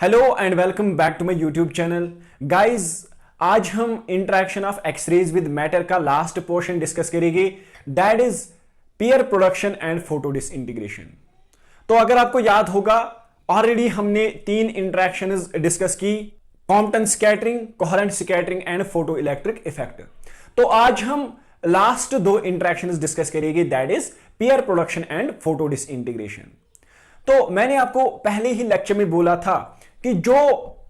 Hello and welcome back to my YouTube channel guys. आज हम interaction of X rays with matter का last portion discuss करेंगे, that is pair production and photodisintegration. तो अगर आपको याद होगा, ऑलरेडी हमने तीन इंटरेक्शंस डिस्कस की, Compton scattering, coherent scattering and photoelectric effect. तो आज हम लास्ट दो इंटरेक्शंस डिस्कस करेंगे, that is pair production and photodisintegration. तो मैंने आपको पहले ही लेक्चर में बोला था कि जो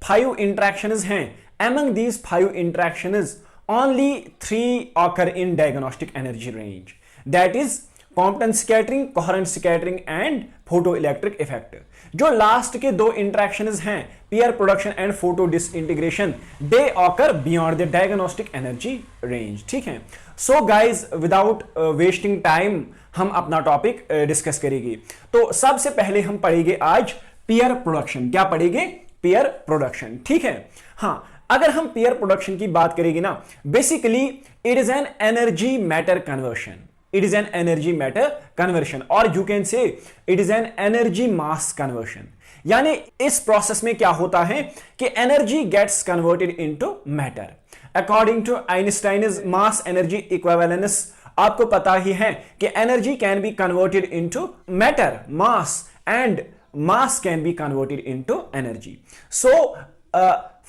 5 इंटरेक्शंस हैं, among these 5 interactions only 3 occur in diagnostic energy range, that is Compton scattering, coherent scattering and photoelectric effect। जो लास्ट के दो इंटरेक्शंस हैं, peer production and photo disintegration, they occur beyond the diagnostic energy range। ठीक है, so guys without wasting time हम अपना topic discuss करेंगे। तो सबसे पहले हम पढ़ेंगे आज पीयर प्रोडक्शन। क्या पढ़ेंगे? Peer production. ठीक है, हाँ, अगर हम पीयर प्रोडक्शन की बात करेंगे ना, basically it is an energy matter conversion, it is an energy matter conversion, और you can say it is an energy mass conversion. यानी इस प्रोसेस में क्या होता है कि energy gets converted into matter according to Einstein's mass energy equivalence. आपको पता ही है कि energy can be converted into matter mass and mass can be converted into energy. So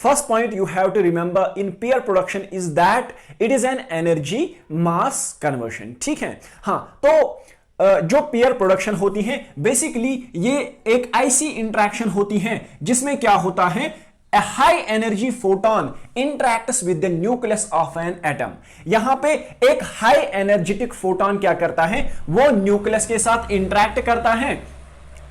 first point you have to remember in peer production is that it is an energy mass conversion। ठीक है, हाँ, तो जो pair production होती है basically ये एक ऐसी इंटरेक्शन होती है जिसमें क्या होता है, A high energy photon interacts with the nucleus of an atom। यहां पे एक हाई एनर्जेटिक फोटोन क्या करता है, वो न्यूक्लियस के साथ इंटरेक्ट करता है।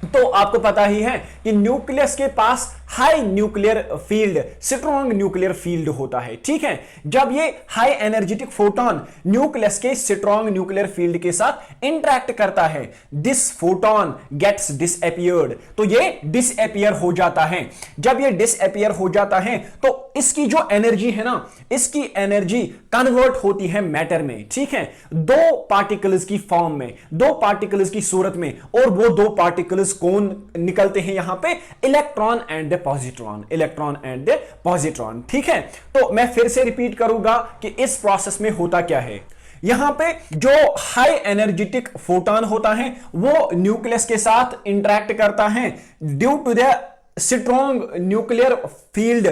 तो आपको पता ही है कि न्यूक्लियस के पास high nuclear field, strong nuclear field होता है। ठीक है, जब ये हाई एनर्जेटिक फोटोन न्यूक्लियस के स्ट्रॉन्ग न्यूक्लियर फील्ड के साथ इंटरेक्ट करता है, दिस फोटोन गेट्स डिसअपियर्ड। तो ये डिसअपियर हो जाता है। जब ये डिसअपियर हो जाता है तो इसकी जो एनर्जी है ना, इसकी एनर्जी कन्वर्ट होती है मैटर में। ठीक है, दो पार्टिकल्स की फॉर्म में, दो पार्टिकल्स की सूरत में, और वो दो पार्टिकल्स कौन निकलते हैं यहां पे, electron and the positron, electron and the positron. ठीक है, तो मैं फिर से रिपीट करूंगा कि इस प्रोसेस में होता क्या है। यहां पे जो हाई एनर्जेटिक फोटोन होता है वो न्यूक्लियस के साथ इंटरेक्ट करता है due to the strong nuclear field.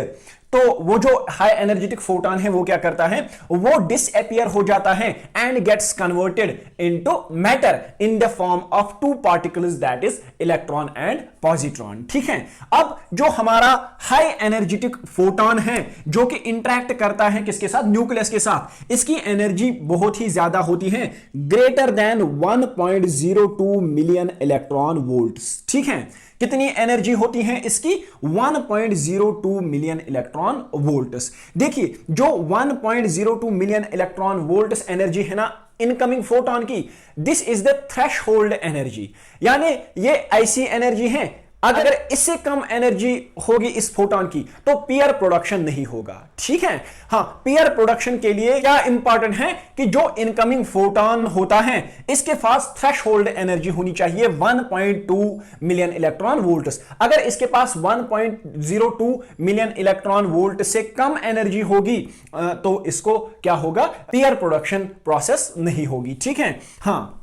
तो वो जो हाई एनर्जेटिक फोटोन है वो क्या करता है, वो डिसअपियर हो जाता है and gets converted into matter in the form of two particles, that is electron and positron. ठीक है, अब जो हमारा हाई एनर्जेटिक फोटोन है जो कि इंटरेक्ट करता है किसके साथ, न्यूक्लियस के साथ, इसकी एनर्जी बहुत ही ज्यादा होती है, greater than 1.02 million electron volts. ठीक है, कितनी एनर्जी होती है इसकी, 1.02 मिलियन इलेक्ट्रॉन वोल्ट्स। देखिए, जो 1.02 मिलियन इलेक्ट्रॉन वोल्ट्स एनर्जी है ना इनकमिंग फोटोन की, this is the threshold energy. यानी ये ऐसी एनर्जी है, अगर इससे कम एनर्जी होगी इस फोटोन की तो पीयर प्रोडक्शन नहीं होगा। ठीक है, हाँ, पीयर प्रोडक्शन के लिए क्या इंपॉर्टेंट है कि जो इनकमिंग फोटोन होता है इसके पास थ्रेशहोल्ड एनर्जी होनी चाहिए 1.2 मिलियन इलेक्ट्रॉन वोल्ट्स। अगर इसके पास 1.02 मिलियन इलेक्ट्रॉन वोल्ट से कम एनर्जी होगी तो इसको क्या होगा, पीयर प्रोडक्शन प्रोसेस नहीं होगी। ठीक है, हाँ,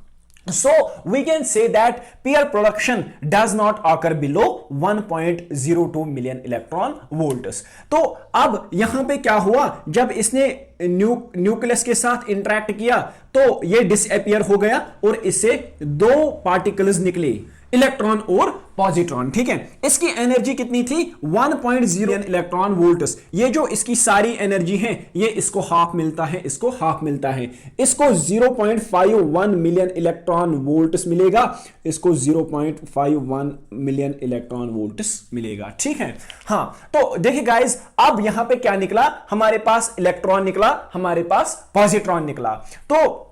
so we can say that peer production does not occur below 1.02 million electron volts। तो अब यहां पे क्या हुआ, जब इसने न्यूक्लियस के साथ इंटरेक्ट किया तो ये डिसअपियर हो गया और इससे दो पार्टिकल्स निकले, इलेक्ट्रॉन और पॉजिट्रॉन। ठीक है, इसकी एनर्जी कितनी थी, 1.0 इलेक्ट्रॉन वोल्ट्स। ये जो इसकी सारी एनर्जी है ये इसको हाफ मिलता है, इसको हाफ मिलता है, इसको 0.51 मिलियन इलेक्ट्रॉन वोल्ट्स मिलेगा, इसको 0.51 मिलियन इलेक्ट्रॉन वोल्ट्स मिलेगा। ठीक है, हाँ, तो देखिए गाइस, अब यहां पे क्या निकला, हमारे पास इलेक्ट्रॉन निकला, हमारे पास पॉजिट्रॉन निकला। तो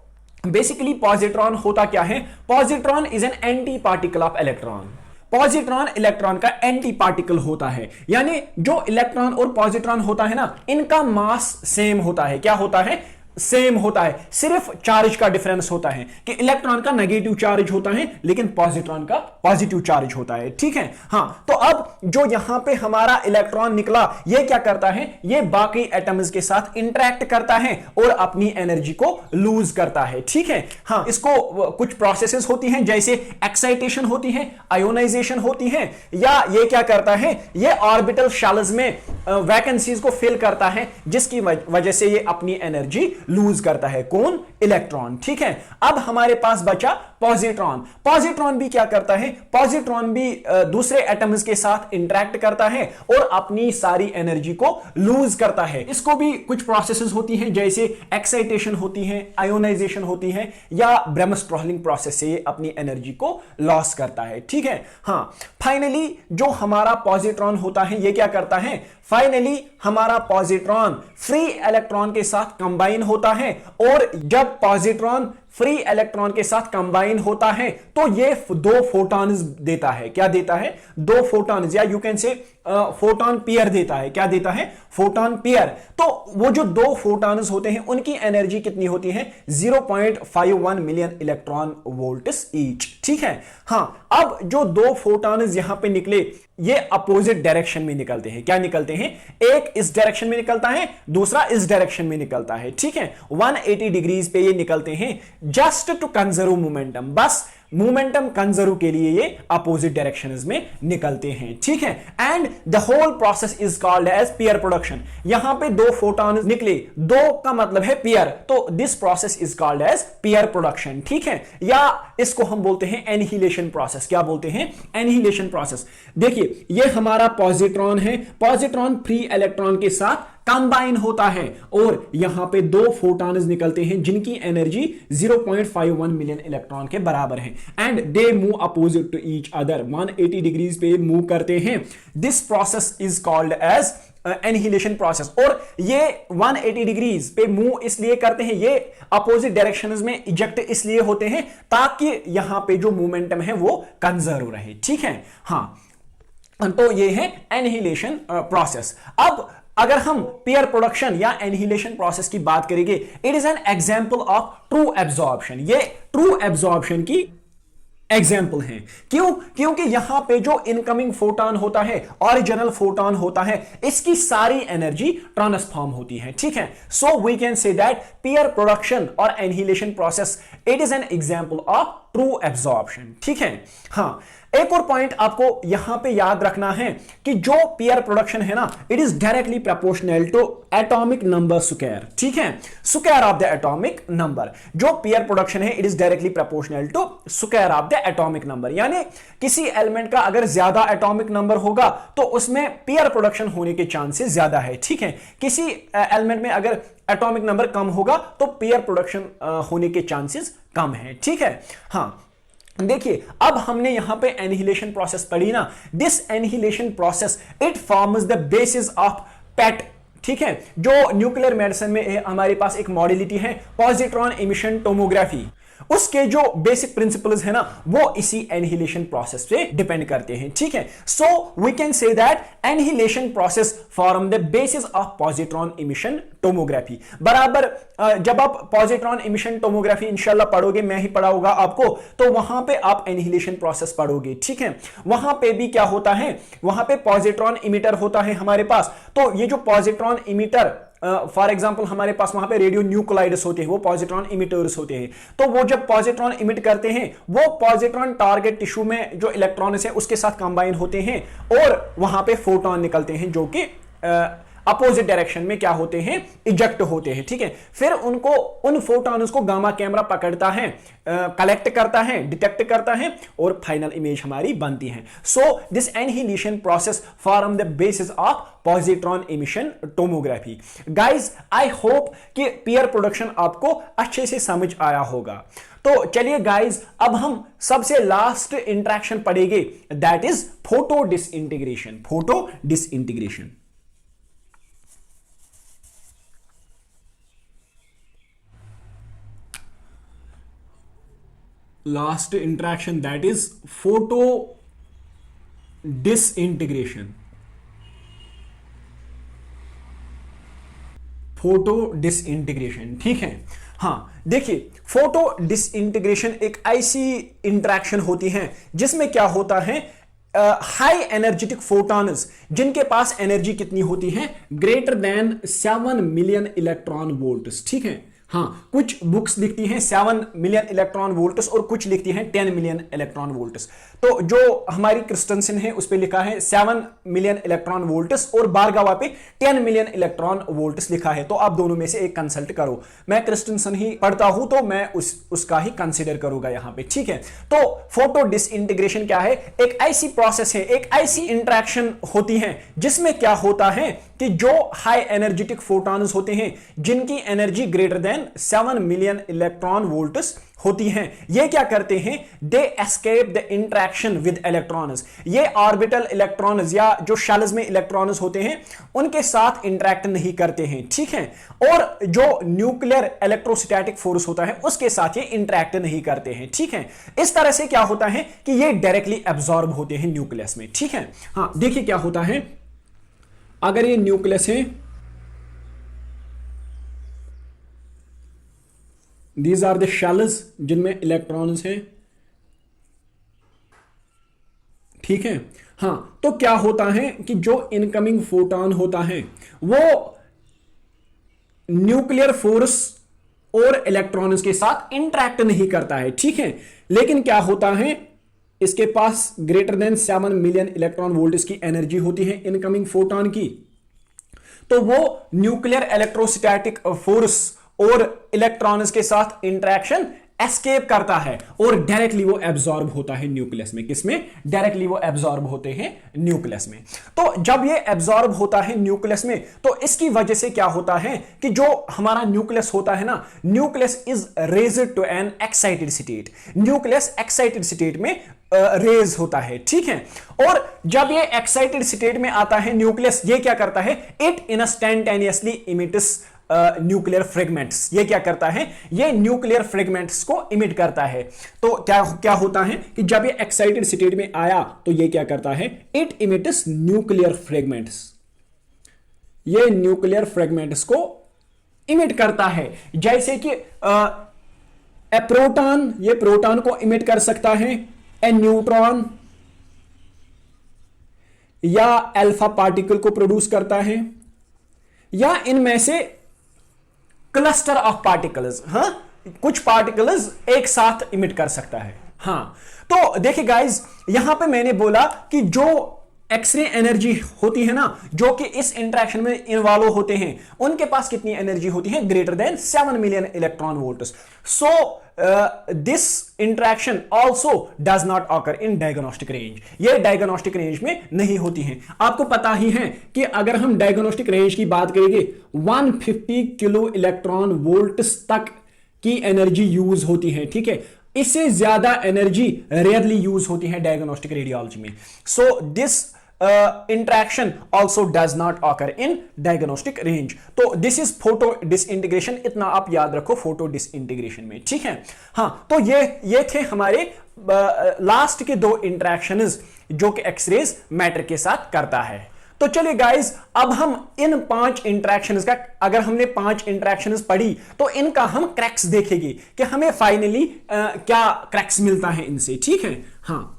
बेसिकली पॉजिट्रॉन होता क्या है, positron is an anti particle of electron. Positron electron का एंटी पार्टिकल होता है, यानी जो इलेक्ट्रॉन और पॉजिट्रॉन होता है ना, इनका मास सेम होता है। क्या होता है, सेम होता है, सिर्फ चार्ज का डिफरेंस होता है कि इलेक्ट्रॉन का नेगेटिव चार्ज होता है लेकिन पॉजिट्रॉन का पॉजिटिव चार्ज होता है। ठीक है, हां, तो अब जो यहां पे हमारा इलेक्ट्रॉन निकला, ये क्या करता है, ये बाकी एटम्स के साथ इंटरेक्ट करता है और अपनी एनर्जी को लूज करता है। ठीक है, हां, इसको कुछ प्रोसेसेस होती हैं, जैसे एक्साइटेशन होती है, आयोनाइजेशन होती है, या ये क्या करता है, ये ऑर्बिटल शेल्स में वैकेंसीज को फिल करता है, जिसकी वजह से ये अपनी एनर्जी लूज करता है। कौन? इलेक्ट्रॉन। ठीक है, अब हमारे पास बचा पॉजिट्रॉन। पॉजिट्रॉन भी क्या करता है, पॉजिट्रॉन भी दूसरे एटम्स के साथ इंटरेक्ट करता है और अपनी सारी एनर्जी को लूज करता है। इसको भी कुछ प्रोसेसेस होती हैं, जैसे एक्साइटेशन होती है, आयोनाइजेशन होती है, या ब्रेमस्ट्रॉलिंग प्रोसेस से अपनी एनर्जी को लॉस करता है। ठीक है, हां, फाइनली जो हमारा पॉजिट्रॉन होता है, ये क्या करता है, फाइनली हमारा पॉजिट्रॉन फ्री इलेक्ट्रॉन के साथ कंबाइन होता है, और जब पॉजिट्रॉन फ्री इलेक्ट्रॉन के साथ कंबाइन होता है तो ये दो फोटॉन्स देता है। क्या देता है? दो फोटॉन्स, या यू कैन से फोटॉन पेयर देता है। क्या देता है? Photon pair. तो वो जो दो फोटॉन्स होते हैं उनकी एनर्जी कितनी होती है? 0.51 मिलियन इलेक्ट्रॉन वोल्ट्स ईच। ठीक है, हां, अब जो दो फोटॉन्स यहां पे निकले, ये अपोजिट डायरेक्शन में निकलते हैं। क्या निकलते हैं? एक इस डायरेक्शन में निकलता है, दूसरा इस डायरेक्शन में निकलता है। ठीक है, 180 डिग्रीज पे ये निकलते हैं, जस्ट टू कंजर्व मोमेंटम। बस मोमेंटम कंजर्व के लिए ये अपोजिट डायरेक्शंस में निकलते हैं। ठीक है, and the whole process is called as pair production. यहां पे दो फोटॉन्स निकले, दो का मतलब है पेयर, तो this process is called as pair production. ठीक है, या इसको हम बोलते हैं एनहिलेशन प्रोसेस। क्या बोलते हैं? Annihilation process. देखिए, ये हमारा पॉजिट्रॉन है, पॉजिट्रॉन फ्री इलेक्ट्रॉन के साथ कंबाइन होता है और यहां पे दो फोटॉन्स निकलते हैं जिनकी एनर्जी 0.51 मिलियन इलेक्ट्रॉन के बराबर है, and they move opposite to each other, 180 degrees पे मूव करते हैं। This process is called as annihilation process. और ये 180 डिग्रीज पे मूव इसलिए करते हैं, ये अपोजिट डायरेक्शंस में इजेक्ट इसलिए होते हैं ताकि यहां पे जो मोमेंटम है वो कंजर्व रहे। ठीक है, हां, तो ये है एनहिलेशन प्रोसेस। अब अगर हम पेयर प्रोडक्शन या एनहिलेशन प्रोसेस की बात करेंगे, it is an example of true absorption. ये ट्रू एब्जॉर्प्शन की एग्जाम्पल है। क्यों? क्योंकि यहां पे जो इनकमिंग फोटॉन होता है, ओरिजिनल फोटॉन होता है, इसकी सारी एनर्जी ट्रांसफॉर्म होती है। ठीक है, so we can say that pair production और annihilation process it is an example of true absorption. ठीक है, हां, एक और पॉइंट आपको यहां पे याद रखना है कि जो पेयर प्रोडक्शन है ना, it is directly proportional to atomic number square. ठीक है, square of the atomic number. जो पेयर प्रोडक्शन है, it is directly proportional to square of the atomic number. यानी किसी एलिमेंट का अगर ज्यादा एटॉमिक नंबर होगा तो उसमें पेयर प्रोडक्शन होने के चांसेस ज्यादा है। ठीक है, किसी एलिमेंट में अगर एटॉमिक नंबर कम होगा तो पेयर प्रोडक्शन होने के चांसेस कम है। ठीक है, हां, देखिए, अब हमने यहां पे एनहिलेशन प्रोसेस पढ़ी ना। This annihilation process it forms the basis of PET. ठीक है, जो न्यूक्लियर मेडिसिन में हमारे पास एक मॉडलिटी है, पॉजिट्रॉन इमिशन टोमोग्राफी, उसके जो बेसिक प्रिंसिपल्स है ना, वो इसी एनहिलेशन प्रोसेस पे डिपेंड करते हैं। ठीक है, so we can say that annihilation process form the basis of positron emission tomography. बराबर जब आप पॉजिट्रॉन इमिशन टोमोग्राफी इंशाल्लाह पढ़ोगे, मैं ही पढ़ाऊंगा आपको, तो वहां पे आप एनहिलेशन प्रोसेस पढ़ोगे। ठीक है, वहां पे भी क्या होता है, वहां पे पॉजिट्रॉन इमिटर होता है हमारे पास। तो ये जो पॉजिट्रॉन इमिटर, फॉर एग्जाम्पल हमारे पास वहां पे रेडियो न्यूक्लाइड्स होते हैं, वो पॉजिट्रॉन इमिटर्स होते हैं। तो वो जब पॉजिट्रॉन इमिट करते हैं, वो पॉजिट्रॉन टारगेट टिश्यू में जो इलेक्ट्रॉन्स है उसके साथ कंबाइन होते हैं और वहां पे फोटॉन निकलते हैं जो कि अपोजिट डायरेक्शन में क्या होते हैं, इजेक्ट होते हैं। ठीक है, फिर उनको, उन फोटॉन्स को गामा कैमरा पकड़ता है, कलेक्ट करता है, डिटेक्ट करता है और फाइनल इमेज हमारी बनती है। So this annihilation process form the basis of positron emission tomography. Guys, I hope कि पेयर प्रोडक्शन आपको अच्छे से समझ आया होगा। तो चलिए गाइज, अब हम सबसे लास्ट इंटरेक्शन पढ़ेंगे, that is photo disintegration. Photo disintegration, last interaction, that is photo disintegration. Photo disintegration, ठीक है। हाँ देखिए, फोटो डिसइंटीग्रेशन एक ऐसी इंटरेक्शन होती है जिसमें क्या होता है, हाई एनर्जेटिक फोटॉन्स जिनके पास एनर्जी कितनी होती है, greater than 7 million electron volts, ठीक है। हाँ, कुछ बुक्स लिखती हैं 7 मिलियन इलेक्ट्रॉन वोल्ट्स और कुछ लिखती हैं 10 मिलियन इलेक्ट्रॉन वोल्ट्स। तो जो हमारी क्रिस्टनसन है उस पे लिखा है 7 मिलियन इलेक्ट्रॉन वोल्ट्स और बारगावा पे 10 मिलियन इलेक्ट्रॉन वोल्ट्स लिखा है। तो आप दोनों में से एक कंसल्ट करो। मैं क्रिस्टनसन ही पढ़ता हूं तो मैं उसका ही कंसीडर करूंगा यहां पे, ठीक है। तो फोटो डिसइंटीग्रेशन क्या है, एक ऐसी प्रोसेस है, एक ऐसी इंटरेक्शन होती है जिसमें क्या होता है कि जो हाई एनर्जेटिक फोटॉन्स होते हैं जिनकी energy greater than 7 million electron volts होती हैं, ये क्या करते हैं, they escape the interaction with electrons. ये ऑर्बिटल इलेक्ट्रॉन्स या जो शेल्स में इलेक्ट्रॉन्स होते हैं उनके साथ इंटरेक्ट नहीं करते हैं, ठीक है। और जो न्यूक्लियर इलेक्ट्रोस्टैटिक फोर्स होता है उसके साथ ये इंटरेक्ट नहीं करते हैं, ठीक है। इस तरह से क्या होता है कि ये डायरेक्टली एब्जॉर्ब होते हैं न्यूक्लियस में, ठीक है। हाँ देखिए क्या होता है, अगर ये न्यूक्लियस है, दीज आर द शेल्स जिनमें इलेक्ट्रॉन्स हैं, ठीक है। हाँ तो क्या होता है कि जो इनकमिंग फोटॉन होता है वो न्यूक्लियर फोर्स और इलेक्ट्रॉन्स के साथ इंटरेक्ट नहीं करता है, ठीक है। लेकिन क्या होता है, इसके पास greater than 7 million electron volt की एनर्जी होती है इनकमिंग फोटॉन की। तो वो न्यूक्लियर इलेक्ट्रोस्टैटिक फोर्स और इलेक्ट्रॉन्स के साथ इंटरेक्शन एस्केप करता है और डायरेक्टली वो एब्जॉर्ब होता है न्यूक्लियस में। किसमें? डायरेक्टली वो एब्जॉर्ब होते हैं न्यूक्लियस में। तो जब ये एब्जॉर्ब होता है न्यूक्लियस में तो इसकी वजह से क्या होता है कि जो हमारा न्यूक्लियस होता है ना, nucleus is raised to an excited state. Nucleus excited state में रेज होता है, ठीक है। और जब ये एक्साइटेड स्टेट में आता है न्यूक्लियस, ये क्या करता है, इट इंस्टैन्टेनियसली इमिट्स न्यूक्लियर फ्रेगमेंट्स। ये क्या करता है, ये न्यूक्लियर फ्रेगमेंट्स को इमिट करता है। तो क्या क्या होता है कि जब ये एक्साइटेड स्टेट में आया तो ये क्या करता है, इट इमिट्स न्यूक्लियर फ्रेगमेंट्स। ये न्यूक्लियर फ्रेगमेंट्स को इमिट करता है। जैसे कि ए प्रोटॉन, ये प्रोटॉन को इमिट कर सकता है, ए न्यूट्रॉन या अल्फा पार्टिकल को प्रोड्यूस करता है, या इनमें से क्लस्टर ऑफ पार्टिकल्स, हाँ कुछ पार्टिकल्स एक साथ इमिट कर सकता है। हाँ तो देखिए गाइस, यहां पे मैंने बोला कि जो एक्सरे एनर्जी होती है ना, जो कि इस इंटरेक्शन में इन्वॉल्व होते हैं, उनके पास कितनी एनर्जी होती है, greater than 7 million electron volts. So this interaction also does not occur in diagnostic range. ये डायग्नोस्टिक रेंज में नहीं होती है। आपको पता ही है कि अगर हम डायग्नोस्टिक रेंज की बात करेंगे 150 किलो इलेक्ट्रॉन वोल्ट्स तक की एनर्जी यूज होती है, ठीक है। इससे ज्यादा एनर्जी रेयरली यूज होती है डायग्नोस्टिक रेडियोलॉजी में। So this interaction also does not occur in diagnostic range। तो this is photo disintegration, इतना आप याद रखो photo disintegration में, ठीक है। हाँ तो ये थे हमारे लास्ट के 2 इंटरेक्शंस जो कि एक्सरेज मैटर के साथ करता है। तो चलिए गाइस, अब हम इन 5 इंटरेक्शंस का, अगर हमने 5 इंटरेक्शंस पढ़ी तो इनका हम क्रैक्स देखेंगे कि हमें फाइनली क्या क्रैक्स मिलता है इनसे, ठीक है। हाँ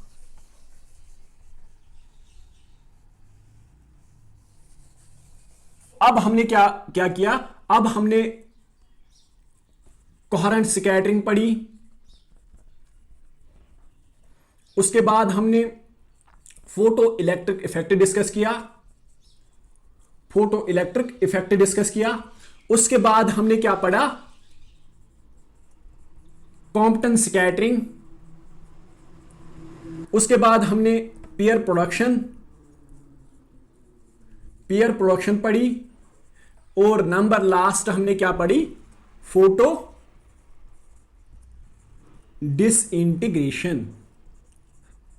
अब हमने क्या क्या किया, अब हमने कोहेरेंट स्कैटरिंग पढ़ी, उसके बाद हमने फोटो इलेक्ट्रिक इफेक्ट डिस्कस किया, फोटो इलेक्ट्रिक इफेक्ट डिस्कस किया। उसके बाद हमने क्या पढ़ा, कॉम्पटन स्कैटरिंग। उसके बाद हमने पीयर प्रोडक्शन पढ़ी, और नंबर लास्ट हमने क्या पढ़ी, फोटो डिसइंटीग्रेशन।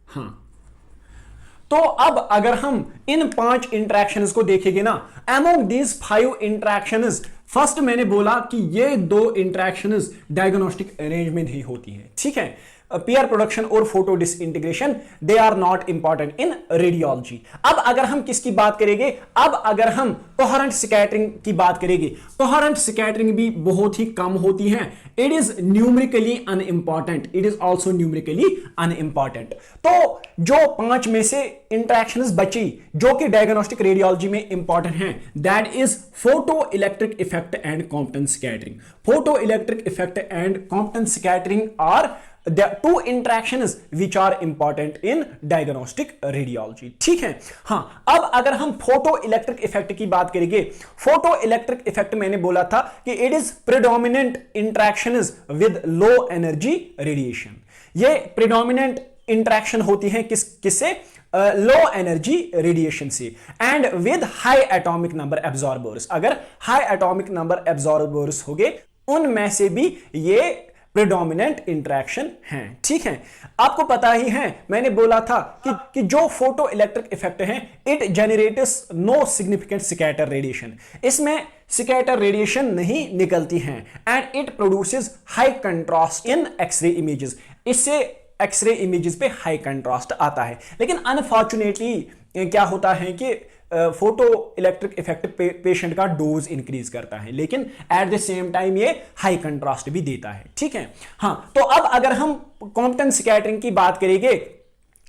हाँ तो अब अगर हम इन 5 इंटरेक्शंस को देखेंगे ना, अमोंग दीज 5 इंटरेक्शंस, फर्स्ट मैंने बोला कि ये 2 इंटरेक्शंस डायग्नोस्टिक रेंज में नहीं होती हैं, ठीक है। peer production और photo disintegration, they are not important in radiology. अब अगर हम किसकी बात करेंगे, अब अगर हम कोहेरेंट स्कैटरिंग की बात करेंगे, कोहेरेंट स्कैटरिंग भी बहुत ही कम होती है. It is numerically unimportant. It is also numerically unimportant. तो जो 5 में से इंटरेक्शंस बची जो कि डायग्नोस्टिक रेडियोलॉजी में इंपॉर्टेंट हैं, that is photoelectric effect and Compton scattering. Photoelectric effect and Compton scattering are the two interactions which are important in diagnostic radiology. ठीक है. हाँ, अब अगर हम फोटो इलेक्ट्रिक इफेक्ट की बात करेंगे, फोटो इलेक्ट्रिक इफेक्ट मैंने बोला था कि it is predominant interactions with low energy radiation. ये प्रिडोमिनेंट इंटरेक्शन होती है किससे, लो एनर्जी रेडिएशन से, and with high atomic number absorbers. अगर हाई एटॉमिक नंबर एब्जॉर्बर्स हो गए, उनमें से भी ये प्रिडोमिनेंट इंटरेक्शन है. ठीक है. आपको पता ही है, मैंने बोला था कि जो फोटो इलेक्ट्रिक इफेक्ट है, it generates no significant scatter radiation. इसमें स्कैटर रेडिएशन नहीं निकलती है, and it produces high contrast in X ray images. इससे एक्सरे इमेजेस पे हाई कंट्रास्ट आता है. लेकिन अनफॉर्चुनेटली क्या होता है कि फोटो इलेक्ट्रिक इफेक्ट पेशेंट का डोज इंक्रीज करता है, लेकिन एट द सेम टाइम ये हाई कंट्रास्ट भी देता है. ठीक है. हाँ, तो अब अगर हम कॉम्पटन स्कैटरिंग की बात करेंगे,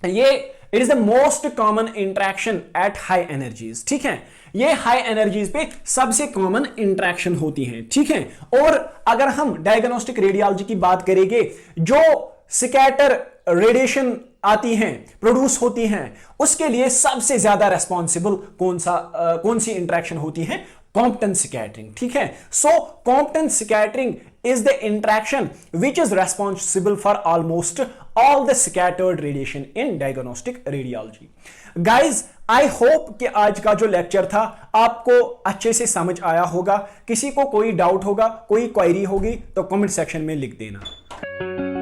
ये it is the most common interaction at high energies. ठीक है. ये हाई एनर्जीज पे सबसे कॉमन इंटरेक्शन होती है. ठीक है. और अगर हम डायग्नोस्टिक रेडियोलॉजी की बात करेंगे, जो स्कैटर रेडिएशन आती हैं, प्रोड्यूस होती हैं, उसके लिए सबसे ज्यादा रेस्पॉन्सिबल कौन सी इंटरेक्शन होती है, कॉम्पटन स्कैटरिंग. ठीक है. So Compton scattering is the interaction which is responsible for almost all the scattered radiation in diagnostic radiology. Guys, I hope कि आज का जो लेक्चर था आपको अच्छे से समझ आया होगा. किसी को कोई डाउट होगा, कोई क्वेरी होगी तो कमेंट सेक्शन में लिख देना.